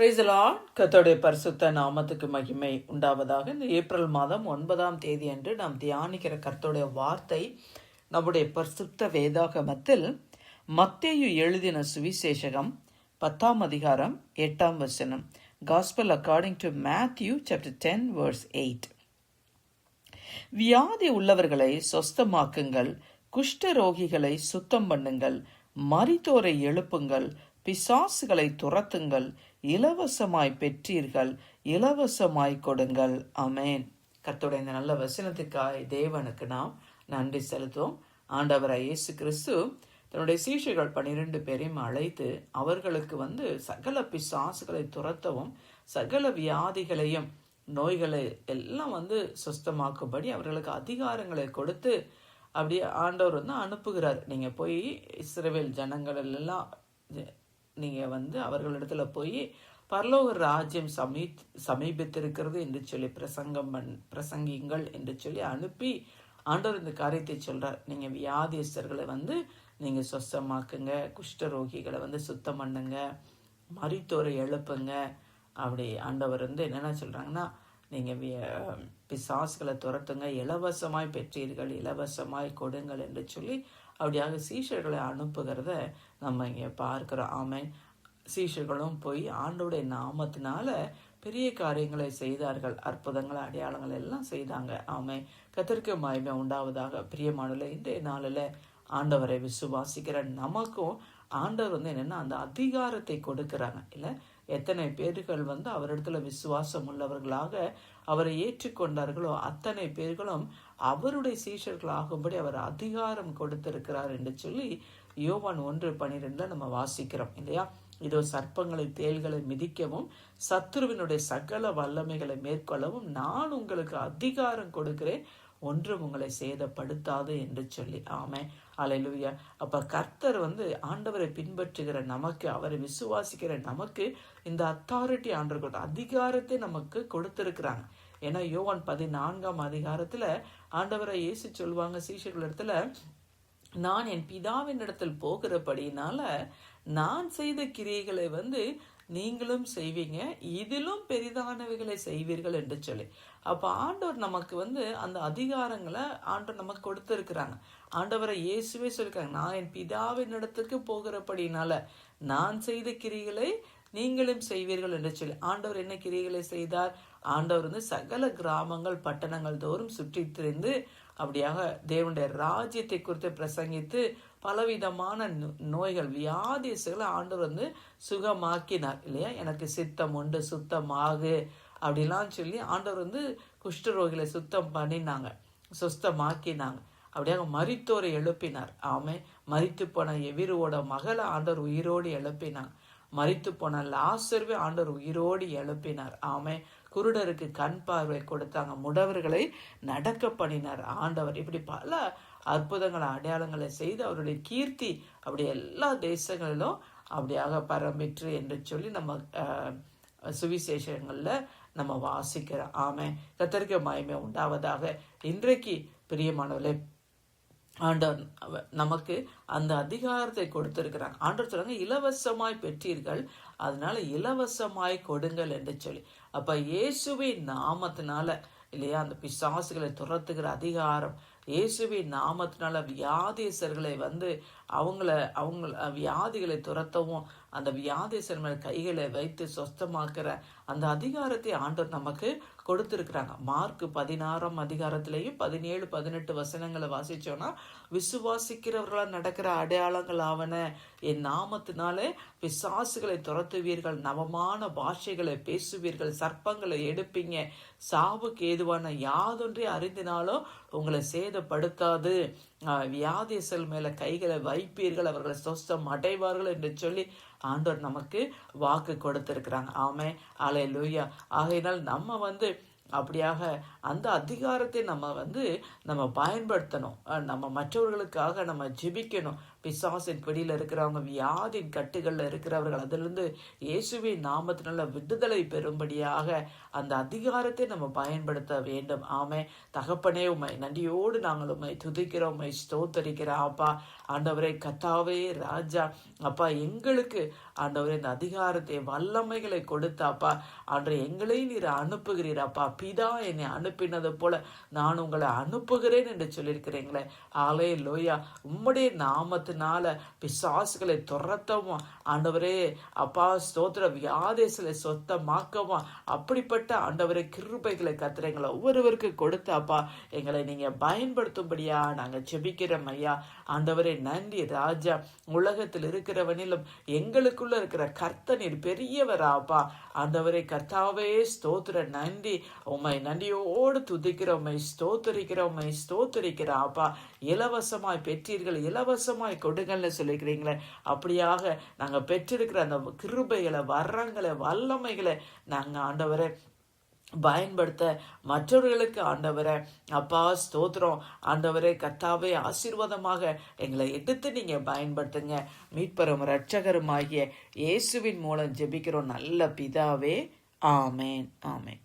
Praise the Lord. கர்த்தருடைய பரிசுத்த நாமத்துக்கு மகிமை உண்டாவதாக. இந்த ஏப்ரல் மாதம் 9ஆம் தேதி அன்று நாம் தியானிக்கிற கர்த்தருடைய வார்த்தை நம்முடைய பரிசுத்த வேதாகமத்தில் மத்தேயு எழுதின சுவிசேஷகம் 10ஆம் அதிகாரம் 8ஆம் வசனம். Gospel according to Matthew chapter 10 verse 8. வியாதி உள்ளவர்களை சொஸ்தமாக்குங்கள், குஷ்ட ரோகிகளை சுத்தம் பண்ணுங்கள், மரித்தோரை எழுப்புங்கள், பிசாசுகளை துரத்துங்கள், இலவசமாய் பெற்றீர்கள், இலவசமாய் கொடுங்கள். ஆமென். கர்த்தருடைய இந்த நல்ல வசனத்துக்காக தேவனுக்கு நாம் நன்றி செலுத்துவோம். ஆண்டவராய் இயேசு கிறிஸ்து தன்னுடைய சீஷர்கள் 12 பேரையும் அழைத்து அவர்களுக்கு சகல பிசாசுகளை துரத்தவும் சகல வியாதிகளையும் நோய்களை எல்லாம் சுத்தமாக்கும்படி அவர்களுக்கு அதிகாரங்களை கொடுத்து அப்படியே ஆண்டவர் அனுப்புகிறார். நீங்க போய் இஸ்ரவேல் ஜனங்கள் எல்லாம் நீங்க அவர்களிடத்துல போய் பரலோக ராஜ்யம் சமீபித்திருக்கிறது என்று சொல்லி பிரசங்கிங்கள் என்று சொல்லி அனுப்பி ஆண்டவர் இந்த காரியத்தை சொல்றார். நீங்க வியாதியஸ்தர்களை நீங்க சொஸ்தமாக்குங்க, குஷ்டரோகிகளை சுத்தம் பண்ணுங்க, மரித்தோரை எழுப்புங்க. அப்படி ஆண்டவர் என்னென்ன சொல்றாங்கன்னா, நீங்க பிசாசுகளை துரத்துங்க, இலவசமாய் பெற்றீர்கள், இலவசமாய் கொடுங்கள் என்று சொல்லி அப்படியாக சீஷர்களை அனுப்புகிறத நம்ம இங்கே பார்க்கிறோம். ஆமென். சீஷர்களும் போய் ஆண்டவருடைய நாமத்தினால பெரிய காரியங்களை செய்தார்கள், அற்புதங்கள் அடையாளங்கள் எல்லாம் செய்தாங்க. ஆமென். கர்த்தருக்கு மகிமை உண்டாவதாக. பிரியமானவர்களே, இன்றைய நாளில் ஆண்டவரை விசுவாசிக்கிற நமக்கும் ஆண்டவர் என்னன்னா அந்த அதிகாரத்தை கொடுக்கிறாங்க. இல்லை, எத்தனை பேர்கள் அவரிடத்துல விசுவாசம் உள்ளவர்களாக அவரை ஏற்றுக்கொண்டார்களோ அத்தனை பேர்களும் அவருடைய சீஷர்களாகும்படி அவர் அதிகாரம் கொடுத்திருக்கிறார் என்று சொல்லி யோவான் 1:12 நம்ம வாசிக்கிறோம் இல்லையா. இதோ சர்ப்பங்களை தேள்களை மிதிக்கவும் சத்துருவினுடைய சகல வல்லமைகளை மேற்கொள்ளவும் நான் உங்களுக்கு அதிகாரம் கொடுக்கிறேன், ஒன்றும் உங்களை சேதப்படுத்தாது என்று சொல்லி. ஆமென். அல்லேலூயா. அப்ப கர்த்தர் ஆண்டவரை பின்பற்றுகிற நமக்கு, அவரை விசுவாசிக்கிற நமக்கு இந்த அத்தாரிட்டி ஆண்டவர் அதிகாரத்தை நமக்கு கொடுத்திருக்கிறாங்க. ஏன்னா யோவான் 14ஆம் அதிகாரத்துல ஆண்டவரை இயேசு சொல்வாங்க சீஷர்கள் இடத்துல, நான் என் பிதாவின் இடத்தில் போகிறபடினால நான் செய்த கிரியைகளை நீங்களும் செய்வீங்க, இதிலும் பெரிதானவைகளை செய்வீர்கள் என்று சொல்லி. அப்ப ஆண்டவர் நமக்கு அந்த அதிகாரங்களை ஆண்டவர் நமக்கு கொடுத்திருக்கிறாங்க. ஆண்டவரை இயேசுவே சொல்லிருக்காங்க, நான் என் பிதாவின் இடத்துக்கு போகிறபடினால நான் செய்த கிரிகளை நீங்களும் செய்வீர்கள் என்று சொல்லி. ஆண்டவர் என்ன கிரிகளை செய்தார்? ஆண்டவர் சகல கிராமங்கள் பட்டணங்கள் தோறும் சுற்றி திரிந்து அப்படியாக தேவனுடைய ராஜ்யத்தை குறித்து பிரசங்கித்து பலவிதமான நோய்கள் வியாதிகளை ஆண்டவர் சுகமாக்கினார் இல்லையா. எனக்கு சித்தம் உண்டு, சுத்தமாகு அப்படிலாம் சொல்லி ஆண்டவர் குஷ்டரோகிகளை சுத்தம் பண்ணினாங்க, சுத்தமாக்கினாங்க. அப்படியாக மரித்தோரை எழுப்பினார். ஆமே. மரித்து போன எவிரோட மகளை ஆண்டவர் உயிரோடு எழுப்பினாங்க. மரித்து போன லாசர்வே ஆண்டவர் உயிரோடு எழுப்பினார். ஆமே. குருடருக்கு கண் பார்வை கொடுத்தாங்க, முடவர்களை நடக்க பண்ணினார் ஆண்டவர். இப்படி பல அற்புதங்களை அடையாளங்களை செய்து அவருடைய கீர்த்தி அப்படி எல்லா தேசங்களிலும் அப்படியாக பரம்பிற்று என்று சொல்லி நம்ம சுவிசேஷங்கள்ல நம்ம வாசிக்கிறோம். ஆமே. கர்த்தருக்கு மகிமை உண்டாவதாக. இன்றைக்கு பிரியமானவர்களே, ஆண்டவர் நமக்கு அந்த அதிகாரத்தை கொடுத்திருக்கிறாங்க. ஆண்டவர் சொல்றாங்க, இலவசமாய் பெற்றீர்கள், அதனால இலவசமாய் கொடுங்கள் என்று சொல்லி. அப்ப இயேசுவின் நாமத்தினால இல்லையா அந்த பிசாசுகளை துரத்துகிற அதிகாரம், இயேசுவின் நாமத்தினால வியாதியஸ்தர்களை அவங்க வியாதிகளை துரத்தவும் அந்த வியாதியஸ்தர் மேல கைகளை வைத்து சொஸ்தமாக்குற அந்த அதிகாரத்தை ஆண்டவர் நமக்கு கொடுத்திருக்கிறாங்க. மார்க் 16ஆம் அதிகாரத்திலையும் 17, 18 வசனங்களை வாசிச்சோம்னா, விசுவாசிக்கிறவர்களா நடக்கிற அடையாளங்கள் ஆவன, என் நாமத்தினாலே பிசாசுகளை துரத்துவீர்கள், நவமான பாஷைகளை பேசுவீர்கள், சர்ப்பங்களை எடுப்பீங்க, சாவுக்கு ஏதுவான யாதொன்றை அறிந்தினாலும் உங்களை சேதப்படுத்தாது, வியாதியஸ்தர் மேல கைகளை வைப்பீர்கள், அவர்களை சொஸ்தம் அடைவார்கள் என்று சொல்லி ஆண்டவர் நமக்கு வாக்கு கொடுத்திருக்கிறாங்க. ஆமே. அல்லேலூயா. ஆகையினால் நம்ம அப்படியாக அந்த அதிகாரத்தை நம்ம பயன்படுத்தணும். நம்ம மற்றவர்களுக்காக நம்ம ஜெபிக்கணும். பிசாசின் பிடியில் இருக்கிறவங்க, வியாதின் கட்டுகளில் இருக்கிறவர்கள் அதிலிருந்து இயேசுவின் நாமத்தினால விடுதலை பெறும்படியாக அந்த அதிகாரத்தை நம்ம பயன்படுத்த வேண்டும். ஆமே. தகப்பனே, உம்மை நன்றியோடு நாங்கள் உம்மை துதிக்கிறோம், உம்மை ஸ்தோத்தரிக்கிறோம் அப்பா. ஆண்டவரே, கர்த்தாவே, ராஜா அப்பா, எங்களுக்கு ஆண்டவரே இந்த அதிகாரத்தை வல்லமைகளை கொடுத்தாப்பா. ஆண்டவரே, எங்களை நீர் அனுப்புகிறீரப்பா. பிதா என்னை அனுப்பினது போல நான் உங்களை அனுப்புகிறேன் என்று சொல்லியிருக்கிறீங்களே. அல்லேலூயா. உம்முடைய நாமத்தினால பிசாசுகளை துரத்தவும் ஆண்டவரே அப்பா ஸ்தோத்திர, வியாதிகளை சொத்தமாக்கவும் அப்படிப்பட்ட ஆண்டவரே கிருபைகளை கத்துறீங்களா ஒவ்வொருவருக்கு கொடுத்தாப்பா. எங்களை நீங்க பயன்படுத்தும்படியா நாங்க ஜெபிக்கிறோம் ஐயா. ஆண்டவரே நன்றி ராஜா. உலகத்தில் இருக்கிறவனிலும் எங்களுக்குள்ள இருக்கிற கர்த்தனீர் பெரியவராப்பா. ஆண்டவரே கர்த்தாவே ஸ்தோத்திர, நன்றி. உம்மை நன்றியோடு துதிக்கிறோம், உம்மை ஸ்தோத்தரிக்கிறோம், உம்மை ஸ்தோத்தரிக்கிறாப்பா. இலவசமாய் பெற்றீர்கள், இலவசமாய் கொடுங்கள்னு சொல்லிக்கிறீங்களே. அப்படியாக நாங்க பெற்றிருக்கிற அந்த கிருபைகளை, வரங்களை, வல்லமைகளை நாங்க ஆண்டவரை பயன்படுத்த மற்றவர்களுக்கு ஆண்டவரை அப்பா ஸ்தோத்திரம். ஆண்டவரே கர்த்தாவே, ஆசீர்வாதமாக எங்களை எடுத்து நீங்க பயன்படுத்துங்க. மீட்பரும் இரட்சகருமாகிய இயேசுவின் மூலம் ஜெபிக்கிறோம் நல்ல பிதாவே. ஆமேன், ஆமேன்.